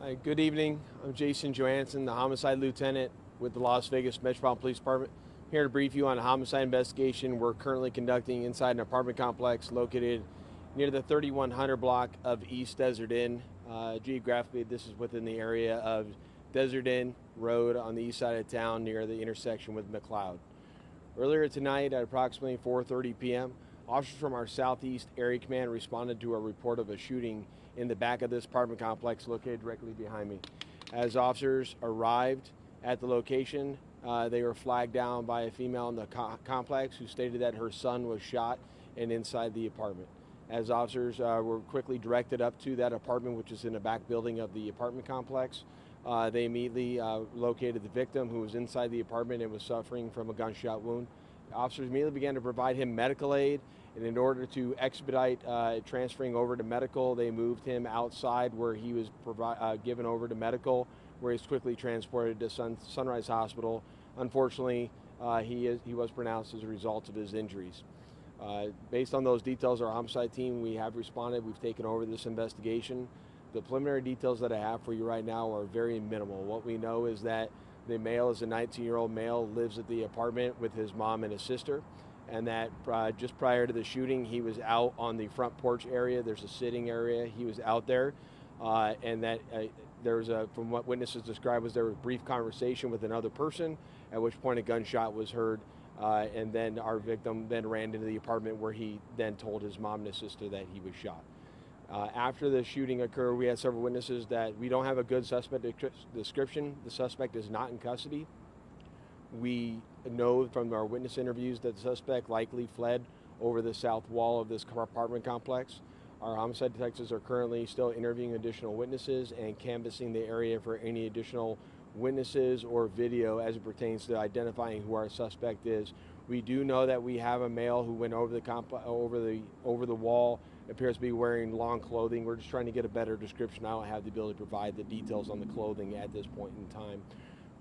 Hi, good evening. I'm Jason Johansson, the homicide lieutenant with the Las Vegas Metropolitan Police Department. I'm here to brief you on a homicide investigation we're currently conducting inside an apartment complex located near the 3100 block of East Desert Inn. Geographically, this is within the area of Desert Inn Road on the east side of town near the intersection with McLeod. Earlier tonight at approximately 4:30 p.m., officers from our Southeast Area Command responded to a report of a shooting in the back of this apartment complex located directly behind me. As officers arrived at the location, they were flagged down by a female in the complex who stated that her son was shot and inside the apartment. As officers were quickly directed up to that apartment, which is in the back building of the apartment complex, they immediately located the victim, who was inside the apartment and was suffering from a gunshot wound. Officers immediately began to provide him medical aid, and in order to expedite transferring over to medical, they moved him outside where he was given over to medical, where he was quickly transported to Sunrise Hospital. Unfortunately, he was pronounced as a result of his injuries. Based on those details, our homicide team, we have responded. We've taken over this investigation. The preliminary details that I have for you right now are very minimal. What we know is that the male is a 19-year-old male, lives at the apartment with his mom and his sister, and that just prior to the shooting, he was out on the front porch area. There's a sitting area. He was out there, and that there was from what witnesses described, was there was a brief conversation with another person, at which point a gunshot was heard, and then our victim then ran into the apartment, where he then told his mom and his sister that he was shot. After the shooting occurred, we had several witnesses that we don't have a good suspect description. The suspect is not in custody. We know from our witness interviews that the suspect likely fled over the south wall of this apartment complex. Our homicide detectives are currently still interviewing additional witnesses and canvassing the area for any additional witnesses or video as it pertains to identifying who our suspect is. We do know that we have a male who went over the wall, appears to be wearing long clothing. We're just trying to get a better description. I don't have the ability to provide the details on the clothing at this point in time.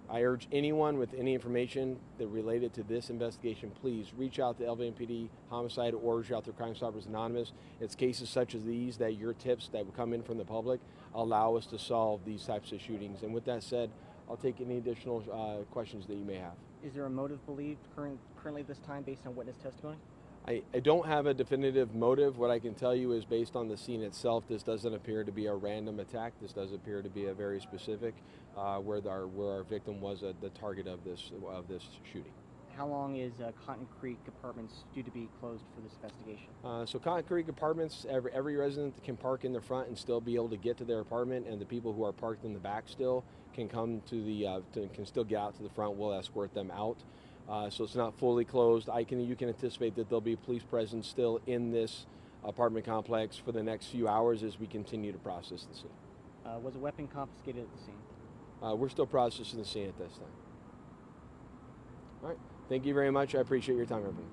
I urge anyone with any information that related to this investigation, please reach out to LVMPD Homicide or reach out to Crime Stoppers Anonymous. It's cases such as these that your tips that would come in from the public allow us to solve these types of shootings. And with that said, I'll take any additional questions that you may have. Is there a motive believed currently at this time based on witness testimony? I don't have a definitive motive. What I can tell you is, based on the scene itself, this doesn't appear to be a random attack. This does appear to be a very specific, where our victim was the target of this shooting. How long is Cotton Creek Apartments due to be closed for this investigation? So Cotton Creek Apartments, every resident can park in the front and still be able to get to their apartment, and the people who are parked in the back still can come to can still get out to the front. We'll escort them out. So it's not fully closed. You can anticipate that there'll be police presence still in this apartment complex for the next few hours as we continue to process the scene. Was a weapon confiscated at the scene? We're still processing the scene at this time. All right. Thank you very much. I appreciate your time, everybody.